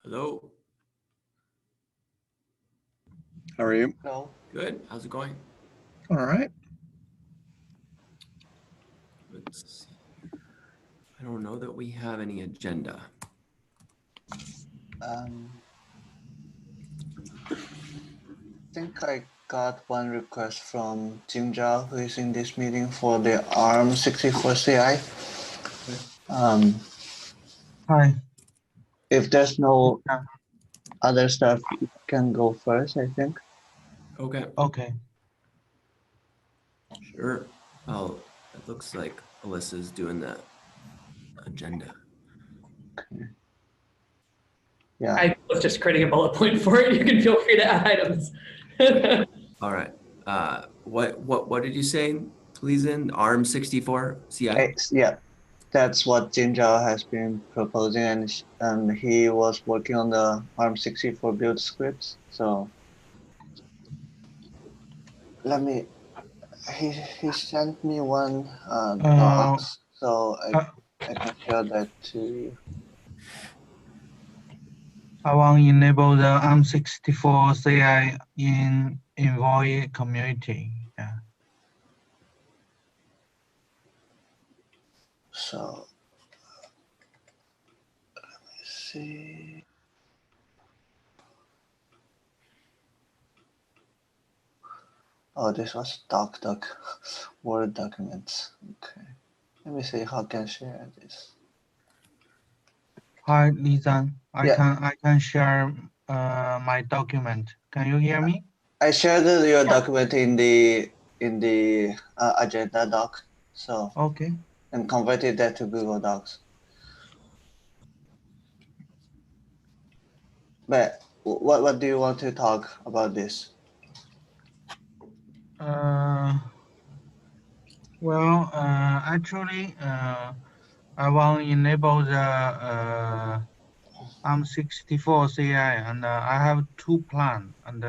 Hello. How are you? Hello. Good. How's it going? All right. Let's see. I don't know that we have any agenda. I think I got one request from Jim Zhao, who is in this meeting for the ARM64 CI. Hi. If there's no Yeah. other stuff, you can go first, I think. Okay. Okay. Sure. Oh, it looks like Alyssa's doing the agenda. Okay. Yeah. I was just creating a bullet point for it. You can feel free to add items. All right. What did you say, Leeson? ARM64 CI? Yeah, that's what Jim Zhao has been proposing, and he was working on the ARM64 build scripts. So let me. He sent me one docs, so I can share that to you. I want to enable the ARM64 CI in Envoy community. Yeah. So let me see. Oh, this was doc Word documents. Okay. Let me see how I can share this. Hi, Lisa. I Yeah. can share my document. Can you hear me? I shared your document in the agenda doc. So Okay. and converted that to Google Docs. But what do you want to talk about this? Well, actually, I want to enable the ARM64 CI, and I have two plans. And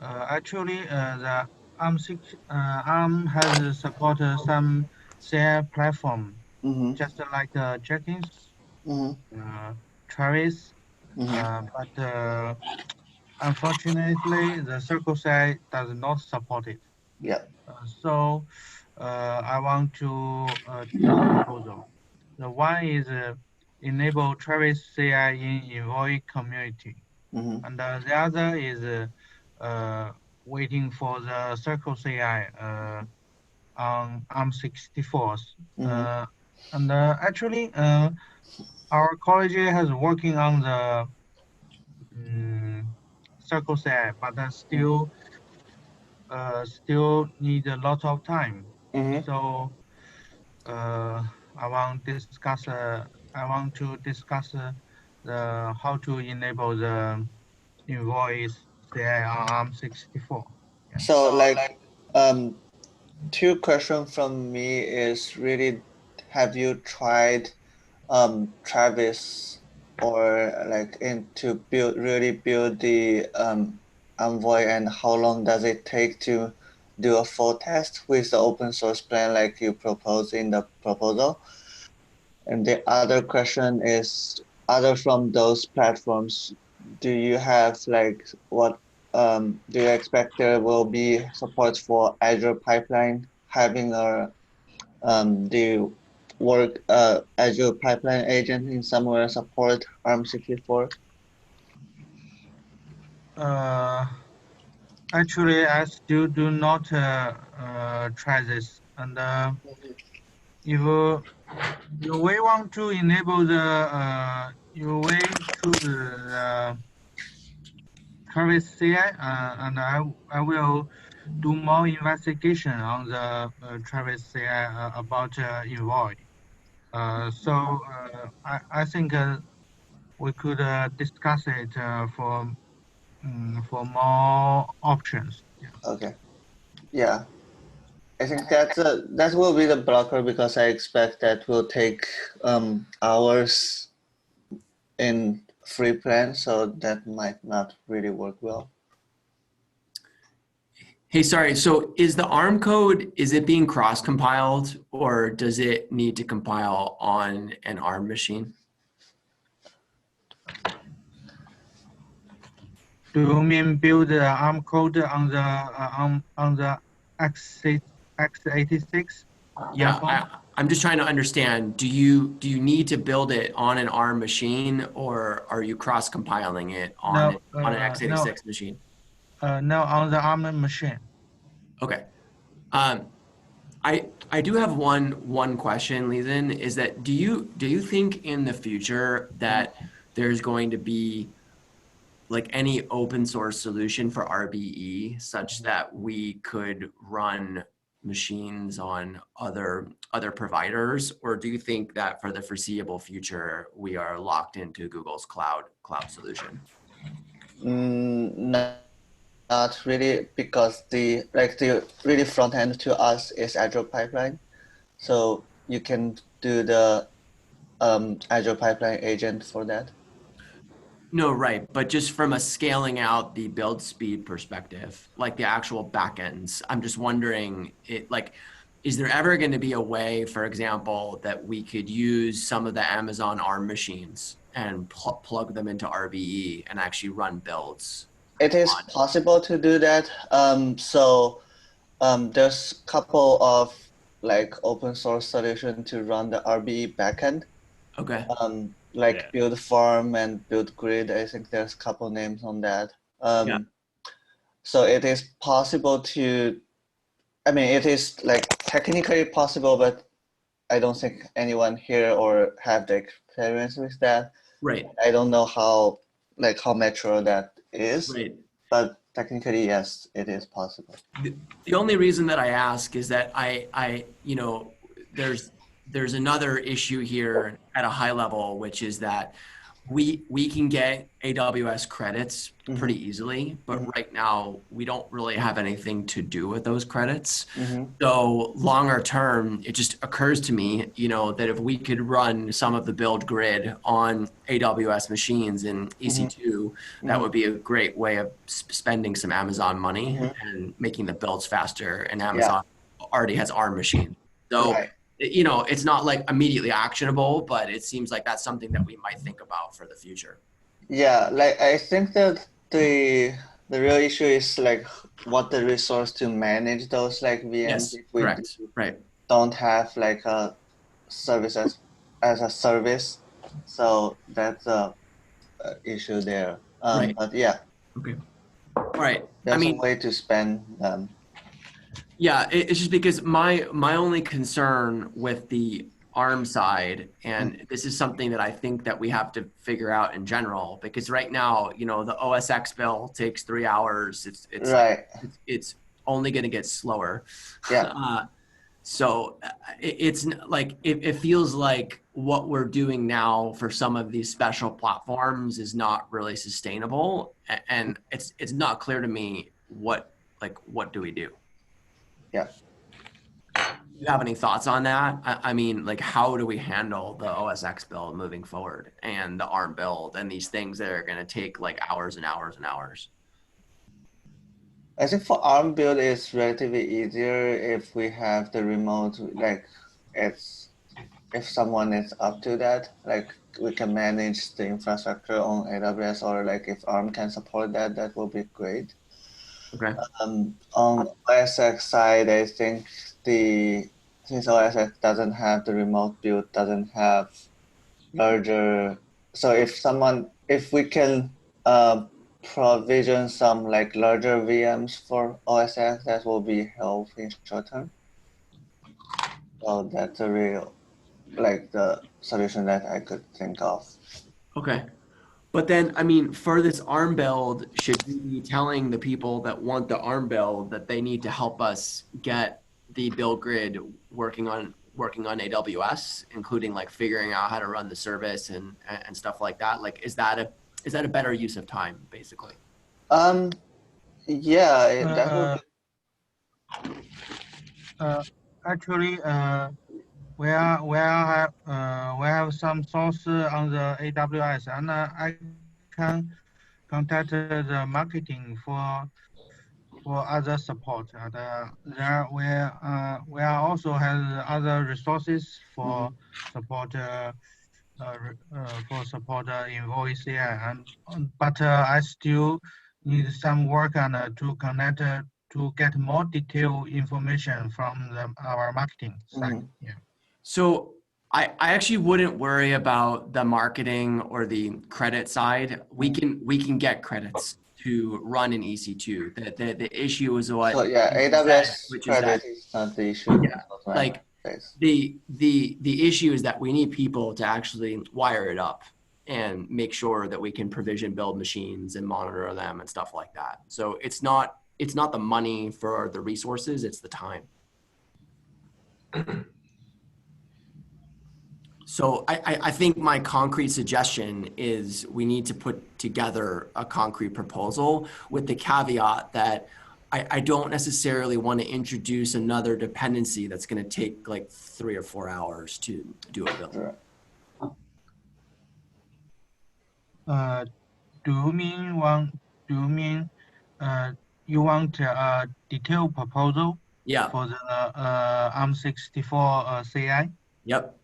actually, the ARM has supported some CI platform, just like Jenkins, Travis, but unfortunately, the Circle CI does not support it. Yeah. So I want to two proposals. The one is enable Travis CI in Envoy community, and the other is waiting for the Circle CI on ARM64. And actually, our college has working on the Circle CI, but still need a lot of time. So I want to discuss the how to enable the invoice CI on ARM64. Yeah. So like two questions from me is really, have you tried Travis or like to really build the Envoy, and how long does it take to do a full test with the open source plan like you propose in the proposal? And the other question is, other from those platforms, do you have like what do you expect there will be support for Azure pipeline, having a the work Azure pipeline agent in somewhere support ARM64? Actually, I still do not try this, and if you may want to enable the you way to the Travis CI, and I will do more investigation on the Travis CI about Envoy. So I think we could discuss it for more options. Yeah. Okay. Yeah. I think that will be the blocker, because I expect that will take hours in free plan, so that might not really work well. Hey, sorry. So is the ARM code, is it being cross-compiled, or does it need to compile on an ARM machine? Do you mean build the ARM code on the x86? Yeah, platform? I'm just trying to understand. Do you need to build it on an ARM machine, or are you cross compiling it on an x86 machine? No, on the ARM machine. Okay. Um, I do have one question, Leeson, is that do you think in the future that there's going to be like any open source solution for RBE such that we could run machines on other providers, or do you think that for the foreseeable future we are locked into Google's cloud solution? Not really, because the really front end to us is Azure pipeline, so you can do the Azure pipeline agent for that. No, right. But just from a scaling out the build speed perspective, like the actual backends, I'm just wondering, is there ever going to be a way, for example, that we could use some of the Amazon ARM machines and plug them into RBE and actually run builds? It is possible to do that. There's a couple of like open source solution to run the RBE backend. Okay. Build farm and build grid. I think there's a couple names on that. Yeah. So it is possible to, it is like technically possible, but I don't think anyone here or have the experience with that. Right. I don't know how mature that is. Right. But technically, yes, it is possible. The only reason that I ask is that there's another issue here at a high level, which is that we can get AWS credits pretty easily, but right now we don't really have anything to do with those credits. So longer term, it just occurs to me, that if we could run some of the build grid on AWS machines in EC2, that would be a great way of spending some Amazon money and making the builds faster. And Amazon already has ARM machines. So it's not like immediately actionable, but it seems like that's something that we might think about for the future. Yeah, I think that the real issue is what the resource to manage those VMs. Yes, if we correct. Right. don't have a service as a service. So that's a issue there. Right. But yeah. Okay. All right. There's a way to spend them. Yeah, it's just because my only concern with the ARM side, and this is something that I think that we have to figure out in general, because right now, the OS X build takes 3 hours. It's right. It's only going to get slower. Yeah. So it's like it feels like what we're doing now for some of these special platforms is not really sustainable, and it's not clear to me what do we do. Yeah. Do you have any thoughts on that? I mean, how do we handle the OS X build moving forward and the ARM build and these things that are going to take hours and hours and hours? I think for ARM build, it's relatively easier if we have the remote, if someone is up to that, we can manage the infrastructure on AWS, or if ARM can support that, that will be great. Okay. On OS X side, I think since OS X doesn't have the remote build, doesn't have larger, so if we can provision some larger VMs for OS X, that will be helpful in short term. So that's a real the solution that I could think of. Okay. But then, I mean, for this ARM build, should we be telling the people that want the ARM build that they need to help us get the build grid working on AWS, including figuring out how to run the service and stuff like that? Is that a better use of time, basically? Yeah, that would be. Actually, we have some source on the AWS, and I can contact the marketing for other support. And there we also have other resources for support Envoy CI, but I still need some work on to connect to get more detailed information from our marketing side. Yeah. So I actually wouldn't worry about the marketing or the credit side. We can get credits to run in EC2. The issue is what So yeah, you said, AWS which is that credit is not the issue. Yeah, like the issue is that we need people to actually wire it up and make sure that we can provision build machines and monitor them and stuff like that. So it's not the money for the resources, it's the time. So I think my concrete suggestion is we need to put together a concrete proposal with the caveat that I don't necessarily want to introduce another dependency that's going to take like 3 or 4 hours to do a build. Do you mean you want a detailed proposal? Yeah. For the ARM64 CI? Yep.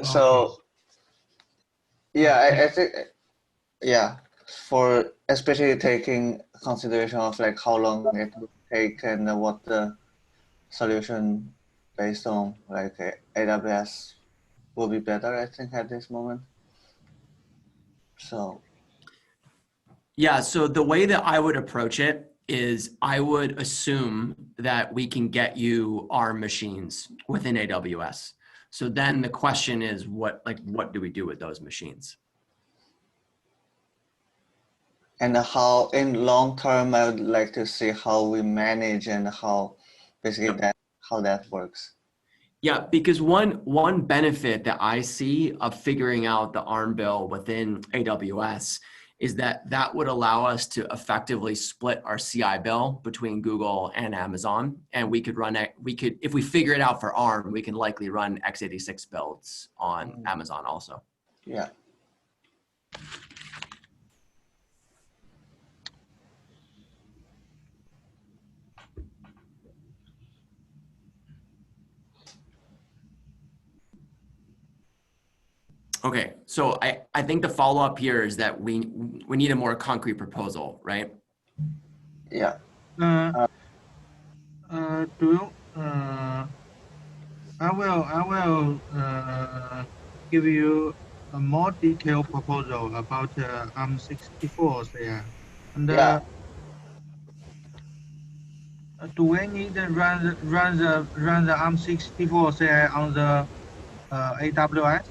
So Okay. yeah, I think yeah, for especially taking consideration of like how long it will take and what the solution based on like AWS will be better, I think, at this moment. So Yeah, so the way that I would approach it is I would assume that we can get you ARM machines within AWS. So then the question is what do we do with those machines? and how in long term I would like to see how we manage and how basically how that works. Yeah, because one benefit that I see of figuring out the ARM bill within AWS is that would allow us to effectively split our CI bill between Google and Amazon, and we could run it. If we figure it out for ARM, we can likely run x86 builds on Amazon also. Yeah. Okay, so I think the follow up here is that we need a more concrete proposal, right? Yeah. Do you, I will give you a more detailed proposal about ARM64 there. And Yeah. do we need to run the ARM64 CI on the AWS?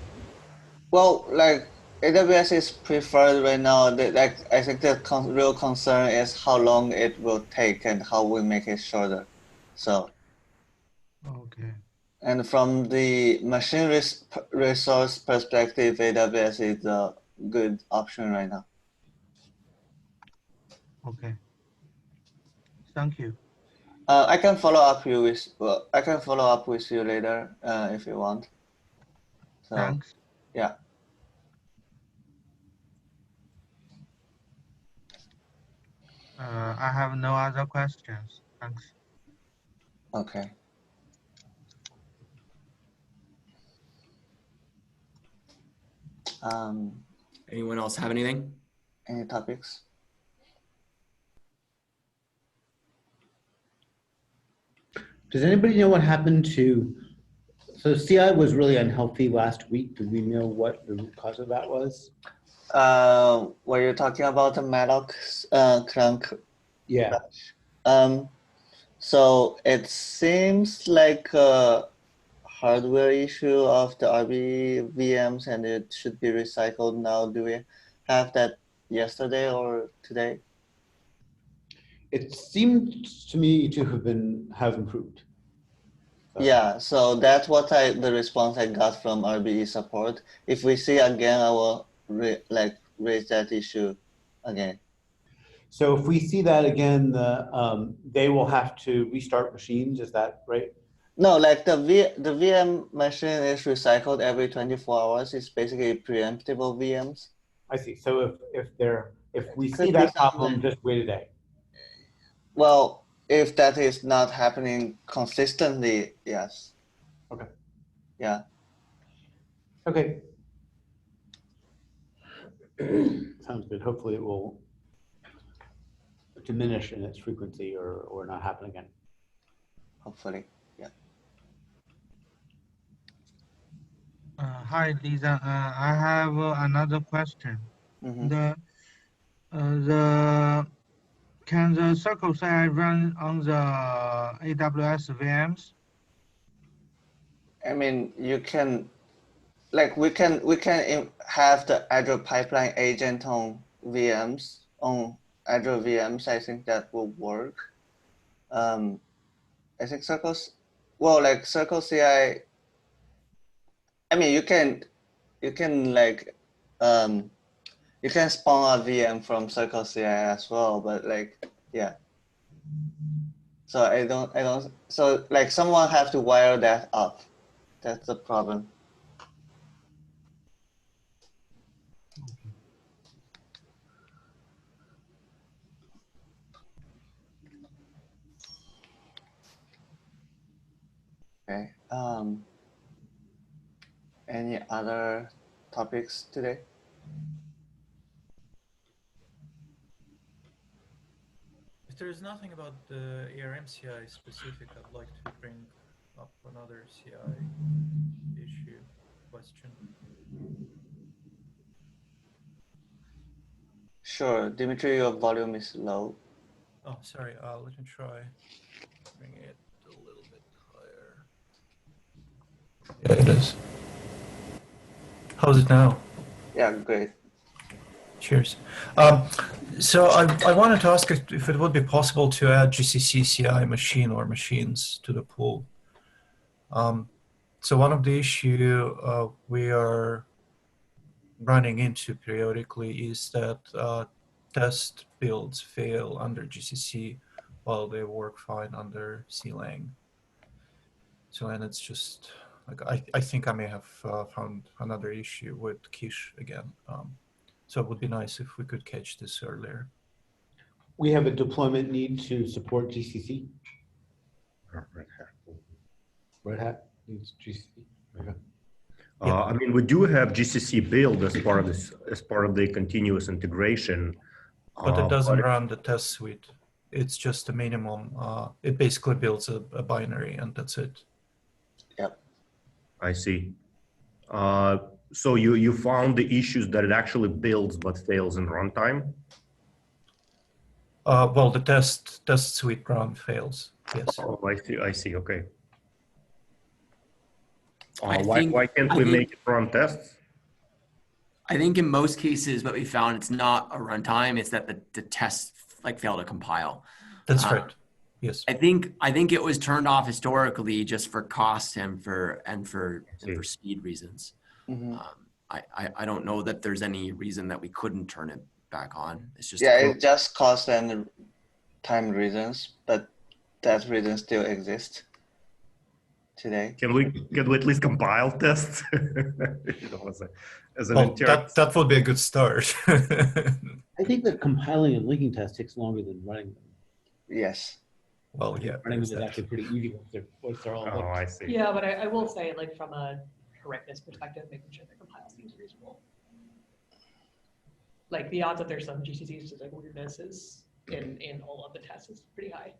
Well, like AWS is preferred right now. Like I think the real concern is how long it will take and how we make it shorter. So. Okay. And from the machine resource perspective, AWS is a good option right now. Okay. Thank you. I can follow up you with. Well, I can follow up with you later if you want. So, Thanks. yeah. I have no other questions. Thanks. Okay. Anyone else have anything? Any topics? Does anybody know what happened to, so CI was really unhealthy last week. Do we know what the root cause of that was? Were you talking about the Malloc clunk? Yeah. So it seems like a hardware issue of the RB VMs and it should be recycled now. Do we have that yesterday or today? It seemed to me to have improved. So. Yeah, so that's what the response I got from RBE support. If we see again, I will raise that issue again. So if we see that again, they will have to restart machines. Is that right? No, like the VM machine is recycled every 24 hours. It's basically preemptible VMs. I see. So if we see that problem, just wait a day. Well, if that is not happening consistently, yes. Okay. Yeah. Okay. Sounds good. Hopefully it will diminish in its frequency or not happen again. Hopefully, yeah. Hi, Lisa. I have another question. Mm-hmm. The can the Circle CI run on the AWS VMs? I mean, you can, like, we can have the Azure pipeline agent on VMs, on Azure VMs. I think that will work. I think well, like Circle CI, I mean, you can like, you can spawn a VM from Circle CI as well, but like, yeah. So so like someone have to wire that up. That's the problem. Okay. Any other topics today? If there is nothing about the ARM CI specific, I'd like to bring up another CI issue question. Sure, Dimitri, your volume is low. Oh, sorry. Let me try bring it a little bit higher. Yeah, it is. How's it now? Yeah, great. Cheers. So I wanted to ask if it would be possible to add GCC CI machine or machines to the pool. So one of the issue we are running into periodically is that test builds fail under GCC while they work fine under CLang. So, and it's just like, I think I may have found another issue with Quiche again. So it would be nice if we could catch this earlier. We have a deployment need to support GCC. Red Hat needs GCC. Okay. I mean, we do have GCC build as part of this, as part of the continuous integration. But it doesn't run the test suite. It's just a minimum. It basically builds a binary and that's it. Yep. I see. So you found the issues that it actually builds but fails in runtime? Well, the test suite run fails. Yes. Oh, I see. Okay. I Why can't we make it run tests? I think in most cases, what we found, it's not a runtime, it's that the tests like fail to compile. That's right. Yes. I think it was turned off historically just for cost and for speed reasons. Mm-hmm. I don't know that there's any reason that we couldn't turn it back on. It's just it just cost and time reasons, but that reason still exists today. Can we at least compile tests? You know, as an that would be a good start. I think that compiling and linking tests takes longer than running them. Yes. Well, yeah. Running them is actually pretty easy once they're all. Oh, I see. Yeah, but I will say, like, from a correctness perspective, making sure that compile seems reasonable. Like, the odds that there's some GCCs just like weirdness is in all of the tests is pretty high.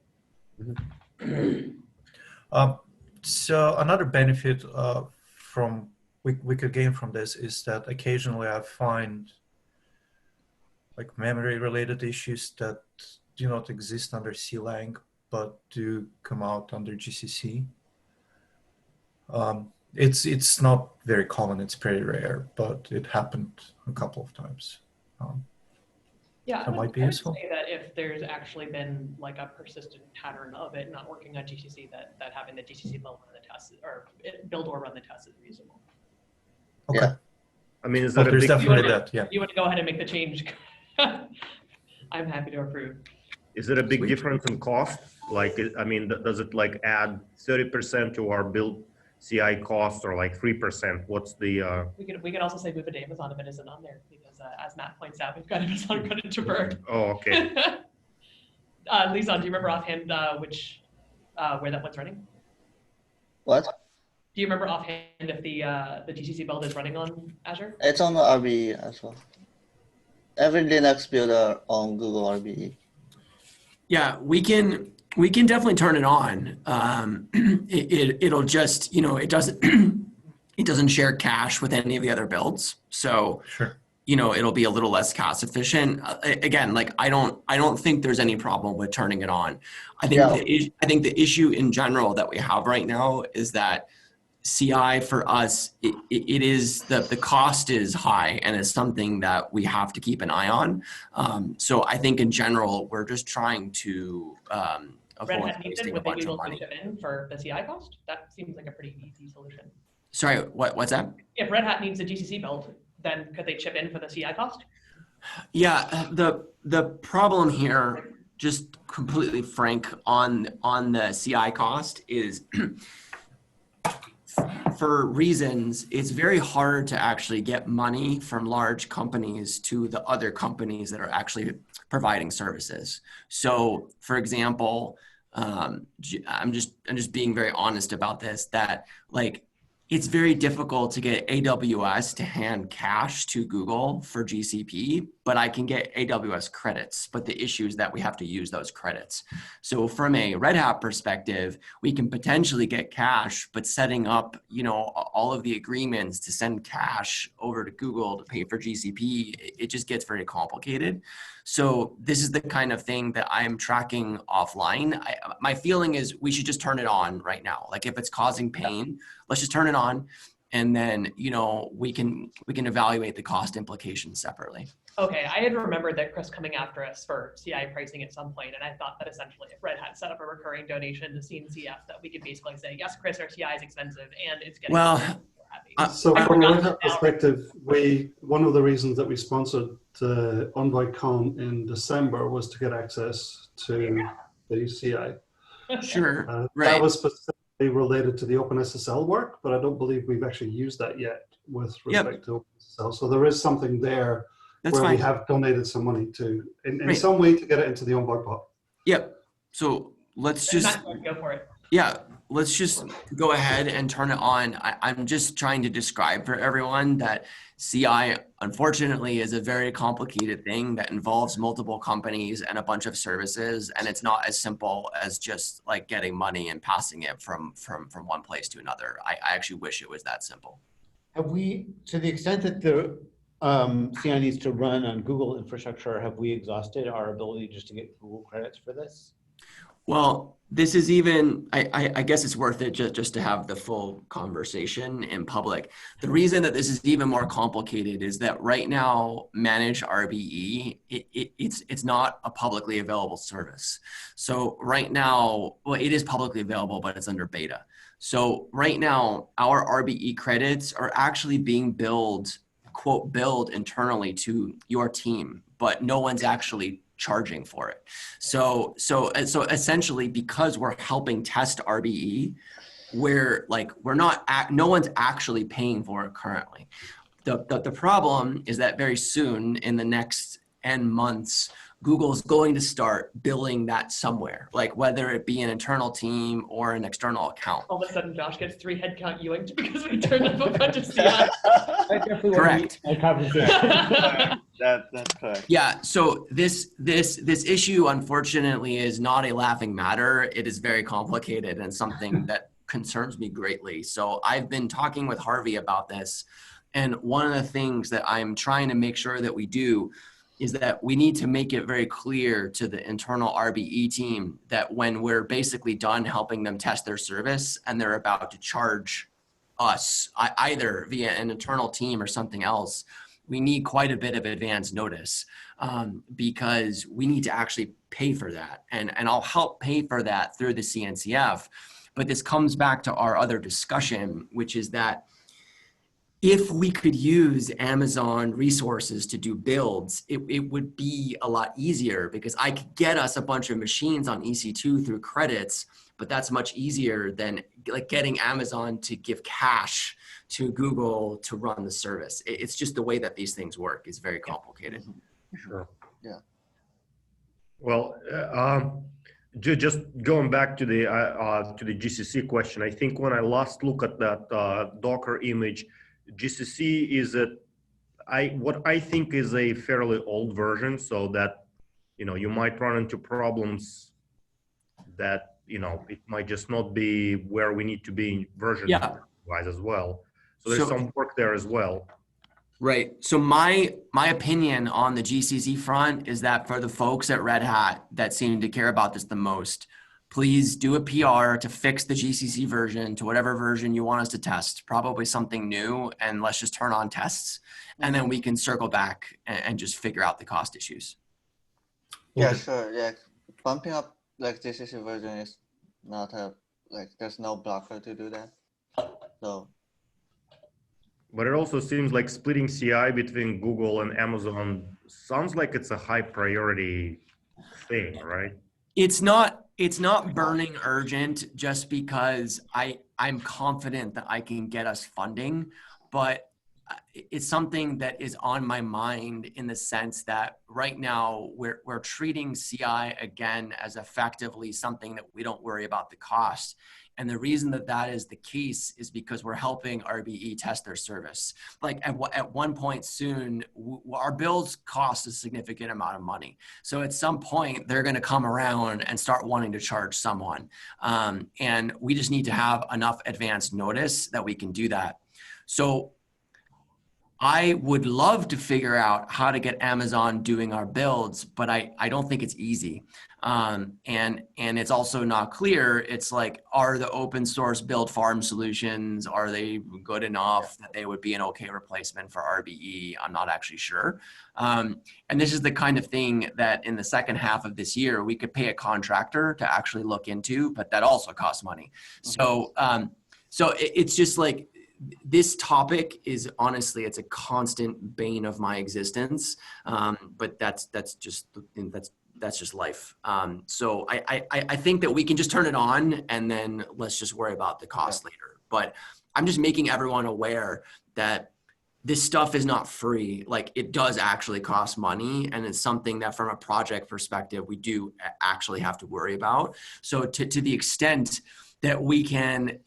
So another benefit from we could gain from this is that occasionally I find like memory related issues that do not exist under CLang but do come out under GCC. It's not very common, it's pretty rare, but it happened a couple of times. Yeah, That might be useful. say that if there's actually been like a persistent pattern of it not working on GCC, that having the GCC build run the test or build or run the test is reasonable. Okay. Yeah. I mean, is Well, that a there's big definitely that, yeah. You want to go ahead and make the change? I'm happy to approve. Is it a big difference in cost? Like, I mean, does it like add 30% to our build CI cost or like 3%? What's the? We can also say move it to Amazon if it isn't on there because as Matt points out, we've got Amazon running to Bird. Oh, okay. Lisan, do you remember offhand where that one's running? What? Do you remember offhand if the GCC build is running on Azure? It's on the RBE as well. Every Linux builder on Google RBE. Yeah, we can definitely turn it on. It'll just, it doesn't it doesn't share cache with any of the other builds. So, Sure. it'll be a little less cost efficient. Again, like I don't think there's any problem with turning it on. I think Yeah. I think the issue in general that we have right now is that CI for us, it is the cost is high and it's something that we have to keep an eye on. So I think in general, we're just trying to Red avoid Hat needs it, wasting a would they be bunch of able to money. chip in for the CI cost? That seems like a pretty easy solution. Sorry, what's that? If Red Hat needs a GCC build, then could they chip in for the CI cost? Yeah, the problem here, just completely frank on the CI cost is for reasons, it's very hard to actually get money from large companies to the other companies that are actually providing services. So, for example, I'm just being very honest about this, that like it's very difficult to get AWS to hand cash to Google for GCP, but I can get AWS credits. But the issue is that we have to use those credits. So from a Red Hat perspective, we can potentially get cash, but setting up, all of the agreements to send cash over to Google to pay for GCP, it just gets very complicated. So this is the kind of thing that I'm tracking offline. My feeling is we should just turn it on right now. Like if it's causing pain, let's just turn it on, and then we can evaluate the cost implications separately. Okay, I had remembered that Chris coming after us for CI pricing at some point, and I thought that essentially if Red Hat set up a recurring donation to CNCF, that we could basically say, yes, Chris, our CI is expensive and it's getting Well, happy. So I from a forgot Red Hat now. perspective, one of the reasons that we sponsored EnvoyCon in December was to get access to the CI. Sure, That right. was specifically related to the OpenSSL work, but I don't believe we've actually used that yet with respect to OpenSSL. So there is something there That's where fine. we have donated some money to, in Right. some way, to get it into the Envoy pot. Yep. So let's just, Go for it. yeah, let's just go ahead and turn it on. I'm just trying to describe for everyone that CI, unfortunately, is a very complicated thing that involves multiple companies and a bunch of services. And it's not as simple as just like getting money and passing it from one place to another. I actually wish it was that simple. Have we, to the extent that the CI needs to run on Google infrastructure, have we exhausted our ability just to get Google credits for this? Well, this is even, I guess it's worth it just to have the full conversation in public. The reason that this is even more complicated is that right now, managed RBE, it's not a publicly available service. So right now, well, it is publicly available, but it's under beta. So right now, our RBE credits are actually being billed, quote, billed internally to your team, but no one's actually charging for it. So essentially, because we're helping test RBE, no one's actually paying for it currently. The problem is that very soon, in the next N months, Google's going to start billing that somewhere, like whether it be an internal team or an external account. All of a sudden, Josh gets 3 headcount Ewing because we turned up a bunch of CI. Correct. That's correct. Yeah, so this issue, unfortunately, is not a laughing matter. It is very complicated and something that concerns me greatly. So I've been talking with Harvey about this, and one of the things that I'm trying to make sure that we do is that we need to make it very clear to the internal RBE team that when we're basically done helping them test their service and they're about to charge us either via an internal team or something else, we need quite a bit of advance notice because we need to actually pay for that. And I'll help pay for that through the CNCF. But this comes back to our other discussion, which is that if we could use Amazon resources to do builds, it would be a lot easier because I could get us a bunch of machines on EC2 through credits, but that's much easier than like getting Amazon to give cash to Google to run the service. It's just the way that these things work is very complicated. Sure. Yeah. Well, just going back to the GCC question, I think when I last look at that Docker image, GCC is what I think is a fairly old version, so that you might run into problems that, it might just not be where we need to be version wise as well. So there's some work there as well. Right. So my opinion on the GCC front is that for the folks at Red Hat that seem to care about this the most, please do a PR to fix the GCC version to whatever version you want us to test, probably something new, and let's just turn on tests, and then we can circle back and just figure out the cost issues. Yeah, sure. Yeah, bumping up like GCC version is not there's no blocker to do that. So. But it also seems like splitting CI between Google and Amazon sounds like it's a high priority thing, right? It's not burning urgent just because I'm confident that I can get us funding, but it's something that is on my mind in the sense that right now we're treating CI again as effectively something that we don't worry about the cost. And the reason that is the case is because we're helping RBE test their service. Like at one point soon, our builds cost a significant amount of money. So at some point, they're going to come around and start wanting to charge someone. And we just need to have enough advance notice that we can do that. So I would love to figure out how to get Amazon doing our builds, but I don't think it's easy. And it's also not clear. It's like, are the open source build farm solutions, are they good enough that they would be an okay replacement for RBE? I'm not actually sure. And this is the kind of thing that in the second half of this year, we could pay a contractor to actually look into, but that also costs money. So, it's just like, this topic is honestly, it's a constant bane of my existence. But that's just life. So I think that we can just turn it on and then let's just worry about the cost later. But I'm just making everyone aware that this stuff is not free. Like, it does actually cost money, and it's something that from a project perspective, we do actually have to worry about. So to the extent that we can,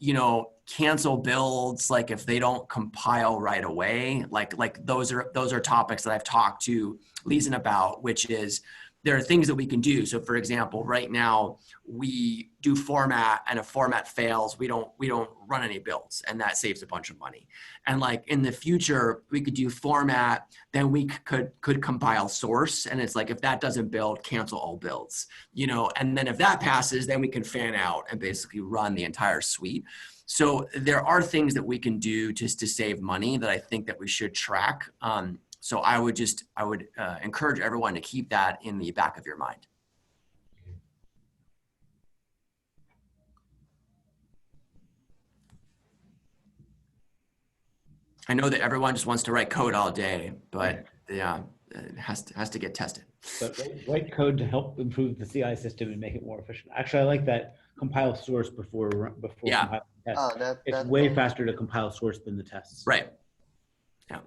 cancel builds, like if they don't compile right away, like those are topics that I've talked to Leeson about, which is there are things that we can do. So for example, right now we do format, and if format fails, we don't run any builds, and that saves a bunch of money. And like in the future, we could do format, then we could compile source. And it's like, if that doesn't build, cancel all builds, and then if that passes, then we can fan out and basically run the entire suite. So there are things that we can do just to save money that I think that we should track. So I would encourage everyone to keep that in the back of your mind. I know that everyone just wants to write code all day, but yeah, it has to get tested. But write code to help improve the CI system and make it more efficient. Actually, I like that compile source before compiling tests. Oh, it's way faster to compile source than the tests. Right. Yeah.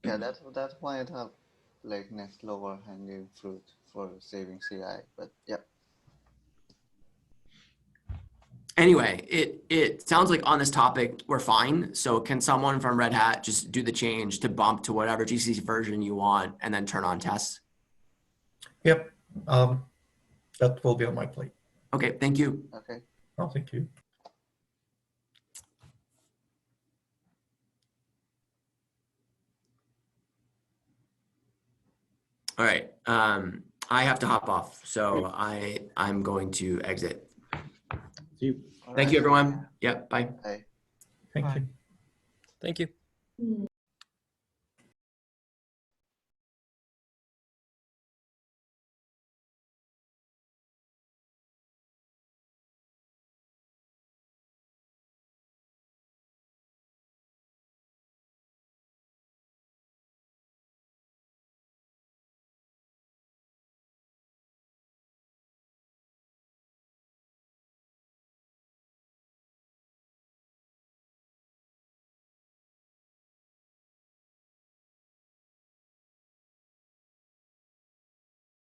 Yeah, that might have like next lower hanging fruit for saving CI, but yeah. Anyway, it sounds like on this topic, we're fine. So can someone from Red Hat just do the change to bump to whatever GCC version you want and then turn on tests? Yep. That will be on my plate. Okay, thank you. Okay. Oh, thank you. All right. I have to hop off, so I'm going to exit. See you. Thank you, everyone. Yep, bye. Bye. Thank you. Thank you.